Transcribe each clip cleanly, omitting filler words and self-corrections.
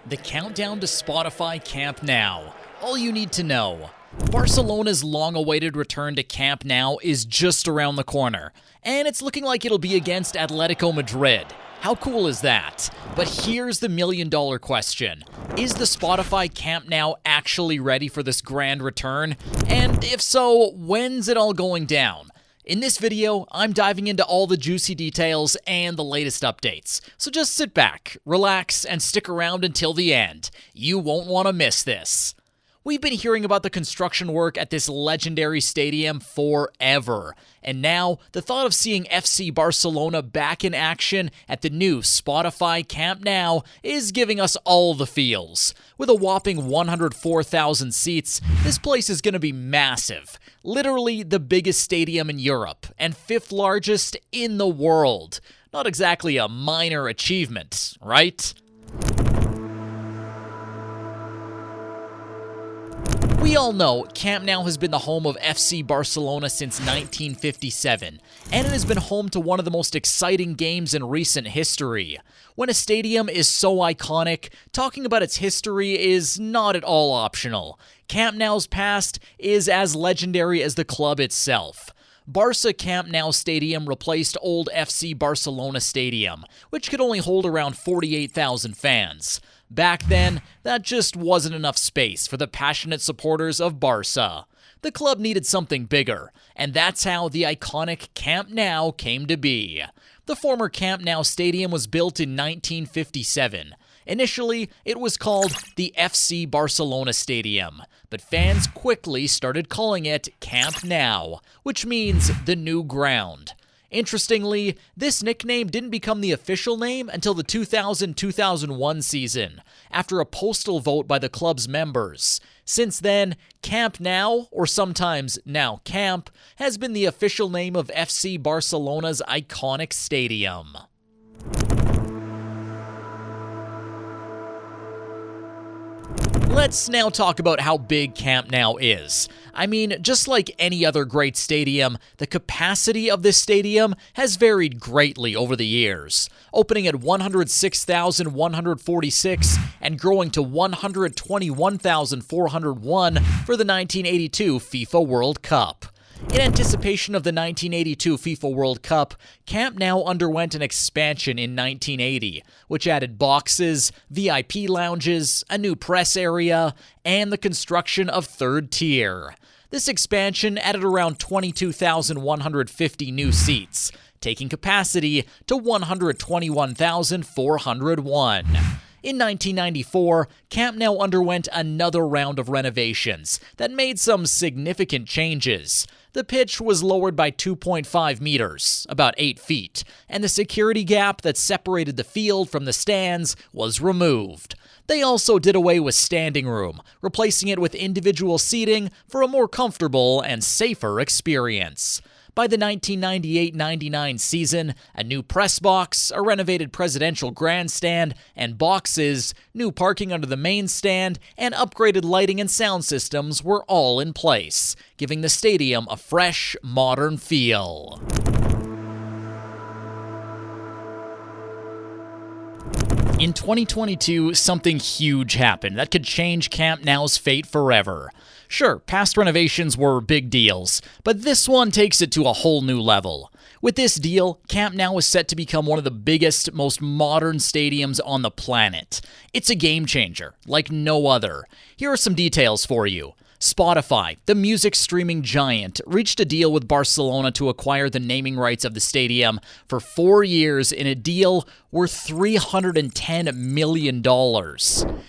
The countdown to Spotify Camp Nou. All you need to know. Barcelona's long-awaited return to Camp Nou is just around the corner, and it's looking like it'll be against Atletico Madrid. How cool is that? But here's the million-dollar question. Is the Spotify Camp Nou actually ready for this grand return? And if so, when's it all going down? In this video, I'm diving into all the juicy details and the latest updates. So just sit back, relax, and stick around until the end. You won't want to miss this. We've been hearing about the construction work at this legendary stadium forever. And now, the thought of seeing FC Barcelona back in action at the new Spotify Camp Nou is giving us all the feels. With a whopping 104,000 seats, this place is going to be massive. Literally the biggest stadium in Europe, and fifth largest in the world. Not exactly a minor achievement, right? We all know Camp Nou has been the home of FC Barcelona since 1957, and it has been home to one of the most exciting games in recent history. When a stadium is so iconic, talking about its history is not at all optional. Camp Nou's past is as legendary as the club itself. Barça Camp Nou Stadium replaced old FC Barcelona Stadium, which could only hold around 48,000 fans. Back then, that just wasn't enough space for the passionate supporters of Barça. The club needed something bigger, and that's how the iconic Camp Nou came to be. The former Camp Nou Stadium was built in 1957. Initially, it was called the FC Barcelona Stadium, but fans quickly started calling it Camp Nou, which means the new ground. Interestingly, this nickname didn't become the official name until the 2000-2001 season, after a postal vote by the club's members. Since then, Camp Nou, or sometimes now Camp, has been the official name of FC Barcelona's iconic stadium. Let's now talk about how big Camp Nou is. I mean, just like any other great stadium, the capacity of this stadium has varied greatly over the years, opening at 106,146 and growing to 121,401 for the 1982 FIFA World Cup. In anticipation of the 1982 FIFA World Cup, Camp Nou underwent an expansion in 1980, which added boxes, VIP lounges, a new press area, and the construction of third tier. This expansion added around 22,150 new seats, taking capacity to 121,401. In 1994, Camp Nou underwent another round of renovations that made some significant changes. The pitch was lowered by 2.5 meters, about 8 feet, and the security gap that separated the field from the stands was removed. They also did away with standing room, replacing it with individual seating for a more comfortable and safer experience. By the 1998-99 season, a new press box, a renovated presidential grandstand, and boxes, new parking under the main stand, and upgraded lighting and sound systems were all in place, giving the stadium a fresh, modern feel. In 2022, something huge happened that could change Camp Nou's fate forever. Sure, past renovations were big deals, but this one takes it to a whole new level. With this deal, Camp Nou is set to become one of the biggest, most modern stadiums on the planet. It's a game changer, like no other. Here are some details for you. Spotify, the music streaming giant, reached a deal with Barcelona to acquire the naming rights of the stadium for 4 years in a deal worth $310 million.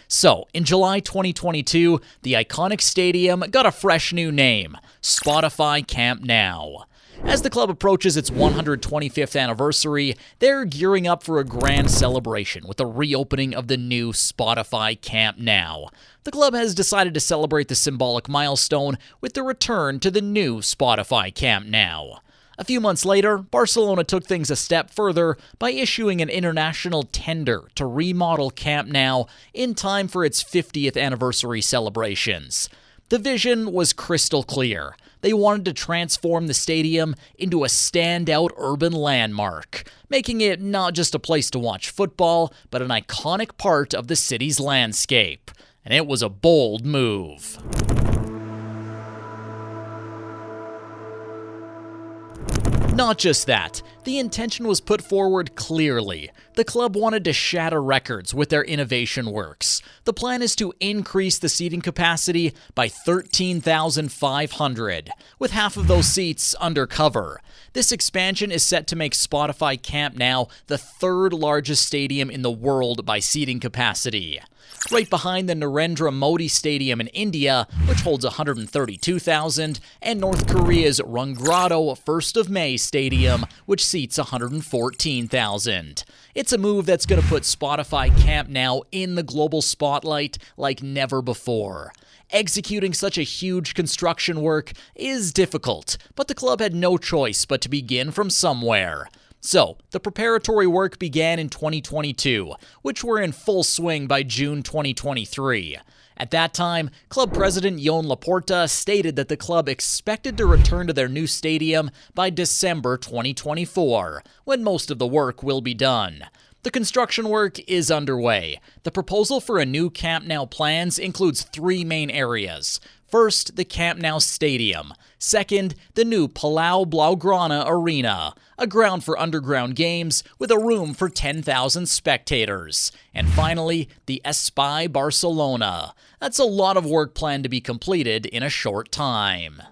So, in July 2022, the iconic stadium got a fresh new name, Spotify Camp Nou. As the club approaches its 125th anniversary, they're gearing up for a grand celebration with the reopening of the new Spotify Camp Nou. The club has decided to celebrate the symbolic milestone with the return to the new Spotify Camp Nou. A few months later, Barcelona took things a step further by issuing an international tender to remodel Camp Nou in time for its 50th anniversary celebrations. The vision was crystal clear. They wanted to transform the stadium into a standout urban landmark, making it not just a place to watch football, but an iconic part of the city's landscape. And it was a bold move. Not just that, the intention was put forward clearly. The club wanted to shatter records with their innovation works. The plan is to increase the seating capacity by 13,500, with half of those seats undercover. This expansion is set to make Spotify Camp Nou the third largest stadium in the world by seating capacity. Right behind the Narendra Modi Stadium in India, which holds 132,000, and North Korea's Runggrado 1st of May Stadium, which seats 114,000. It's a move that's going to put Spotify Camp Nou in the global spotlight like never before. Executing such a huge construction work is difficult, but the club had no choice but to begin from somewhere. So, the preparatory work began in 2022, which were in full swing by June 2023. At that time, club president Joan Laporta stated that the club expected to return to their new stadium by December 2024, when most of the work will be done. The construction work is underway. The proposal for a new Camp Nou plans includes three main areas. First, the Camp Nou Stadium. Second, the new Palau Blaugrana Arena, a ground for underground games with a room for 10,000 spectators. And finally, the FC Barcelona. That's a lot of work planned to be completed in a short time.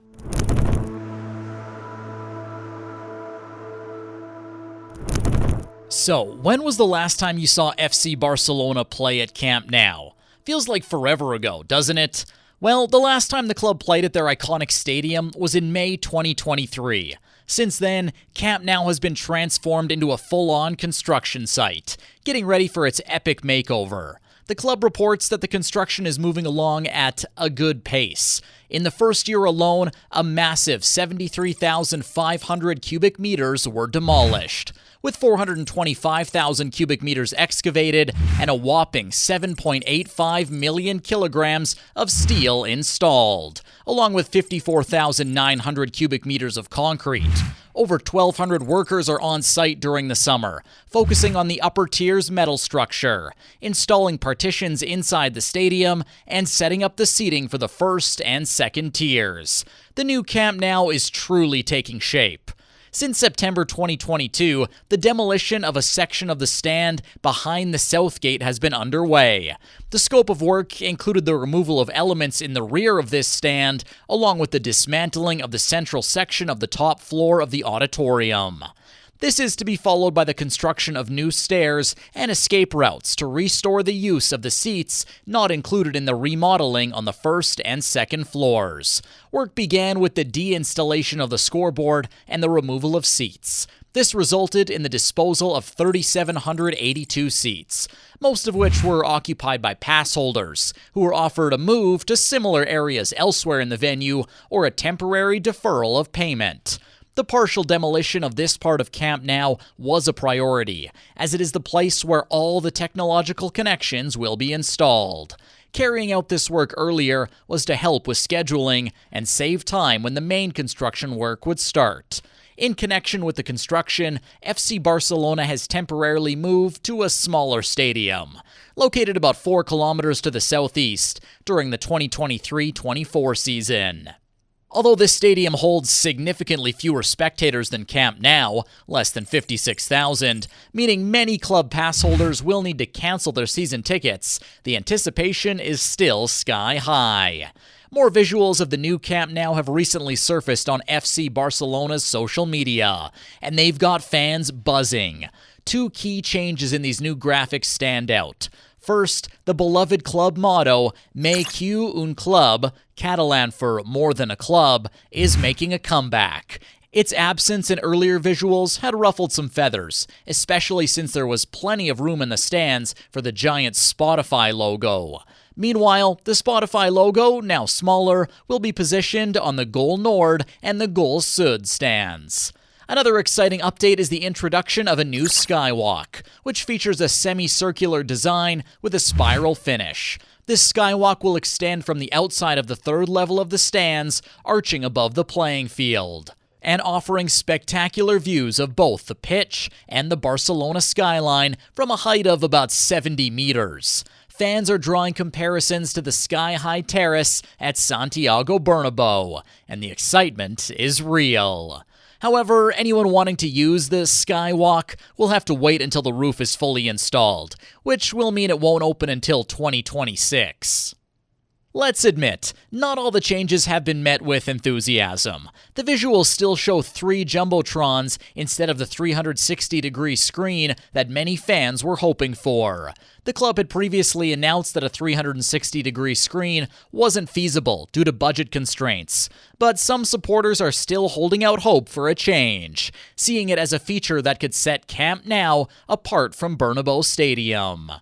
So, when was the last time you saw FC Barcelona play at Camp Nou? Feels like forever ago, doesn't it? Well, the last time the club played at their iconic stadium was in May 2023. Since then, Camp Nou has been transformed into a full-on construction site, getting ready for its epic makeover. The club reports that the construction is moving along at a good pace. In the first year alone, a massive 73,500 cubic meters were demolished, with 425,000 cubic meters excavated and a whopping 7.85 million kilograms of steel installed, along with 54,900 cubic meters of concrete. Over 1,200 workers are on site during the summer, focusing on the upper tier's metal structure, installing partitions inside the stadium, and setting up the seating for the first and second tiers. The new Camp Nou is truly taking shape. Since September 2022, the demolition of a section of the stand behind the south gate has been underway. The scope of work included the removal of elements in the rear of this stand, along with the dismantling of the central section of the top floor of the auditorium. This is to be followed by the construction of new stairs and escape routes to restore the use of the seats not included in the remodeling on the first and second floors. Work began with the deinstallation of the scoreboard and the removal of seats. This resulted in the disposal of 3,782 seats, most of which were occupied by pass holders, who were offered a move to similar areas elsewhere in the venue or a temporary deferral of payment. The partial demolition of this part of Camp Nou was a priority, as it is the place where all the technological connections will be installed. Carrying out this work earlier was to help with scheduling and save time when the main construction work would start. In connection with the construction, FC Barcelona has temporarily moved to a smaller stadium, located about 4 kilometers to the southeast, during the 2023-24 season. Although this stadium holds significantly fewer spectators than Camp Nou, less than 56,000, meaning many club pass holders will need to cancel their season tickets, the anticipation is still sky high. More visuals of the new Camp Nou have recently surfaced on FC Barcelona's social media, and they've got fans buzzing. Two key changes in these new graphics stand out. First, the beloved club motto, Més que un club, Catalan for more than a club, is making a comeback. Its absence in earlier visuals had ruffled some feathers, especially since there was plenty of room in the stands for the giant Spotify logo. Meanwhile, the Spotify logo, now smaller, will be positioned on the Goal Nord and the Goal Sud stands. Another exciting update is the introduction of a new skywalk, which features a semicircular design with a spiral finish. This skywalk will extend from the outside of the third level of the stands, arching above the playing field, and offering spectacular views of both the pitch and the Barcelona skyline from a height of about 70 meters. Fans are drawing comparisons to the sky-high terrace at Santiago Bernabeu, and the excitement is real. However, anyone wanting to use the skywalk will have to wait until the roof is fully installed, which will mean it won't open until 2026. Let's admit, not all the changes have been met with enthusiasm. The visuals still show 3 jumbotrons instead of the 360-degree screen that many fans were hoping for. The club had previously announced that a 360-degree screen wasn't feasible due to budget constraints, but some supporters are still holding out hope for a change, seeing it as a feature that could set Camp Nou apart from Bernabeu Stadium.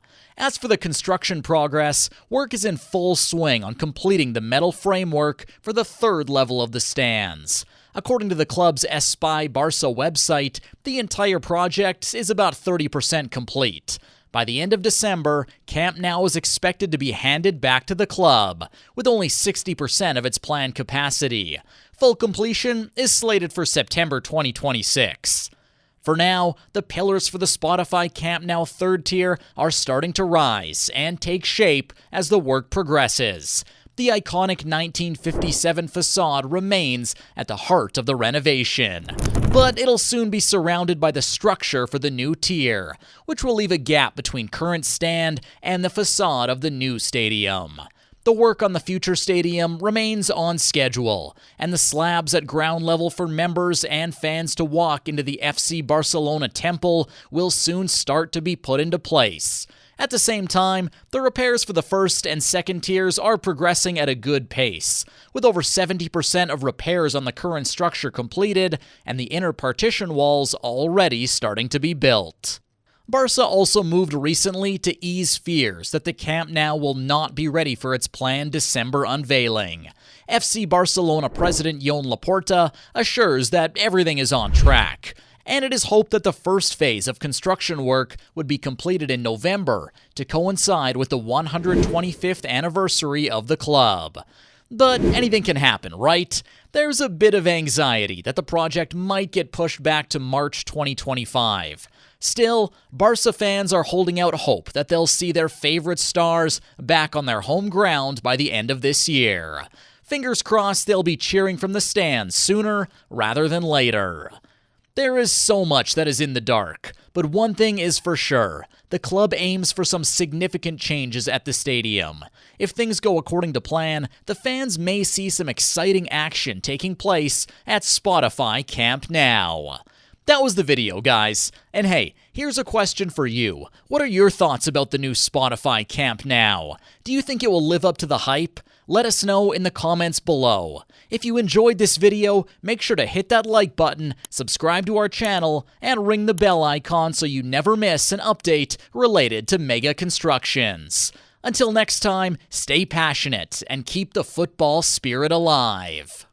As for the construction progress, work is in full swing on completing the metal framework for the third level of the stands. According to the club's FC Barça website, the entire project is about 30% complete. By the end of December, Camp Nou is expected to be handed back to the club, with only 60% of its planned capacity. Full completion is slated for September 2026. For now, the pillars for the Spotify Camp Nou third tier are starting to rise and take shape as the work progresses. The iconic 1957 facade remains at the heart of the renovation, but it'll soon be surrounded by the structure for the new tier, which will leave a gap between current stand and the facade of the new stadium. The work on the future stadium remains on schedule, and the slabs at ground level for members and fans to walk into the FC Barcelona temple will soon start to be put into place. At the same time, the repairs for the first and second tiers are progressing at a good pace, with over 70% of repairs on the current structure completed and the inner partition walls already starting to be built. Barça also moved recently to ease fears that the Camp Nou will not be ready for its planned December unveiling. FC Barcelona president Joan Laporta assures that everything is on track, and it is hoped that the first phase of construction work would be completed in November to coincide with the 125th anniversary of the club. But anything can happen, right? There's a bit of anxiety that the project might get pushed back to March 2025. Still, Barça fans are holding out hope that they'll see their favorite stars back on their home ground by the end of this year. Fingers crossed they'll be cheering from the stands sooner rather than later. There is so much that is in the dark, but one thing is for sure. The club aims for some significant changes at the stadium. If things go according to plan, the fans may see some exciting action taking place at Spotify Camp Nou. That was the video, guys. And hey, here's a question for you. What are your thoughts about the new Spotify Camp Nou? Do you think it will live up to the hype? Let us know in the comments below. If you enjoyed this video, make sure to hit that like button, subscribe to our channel, and ring the bell icon so you never miss an update related to mega constructions. Until next time, stay passionate and keep the football spirit alive.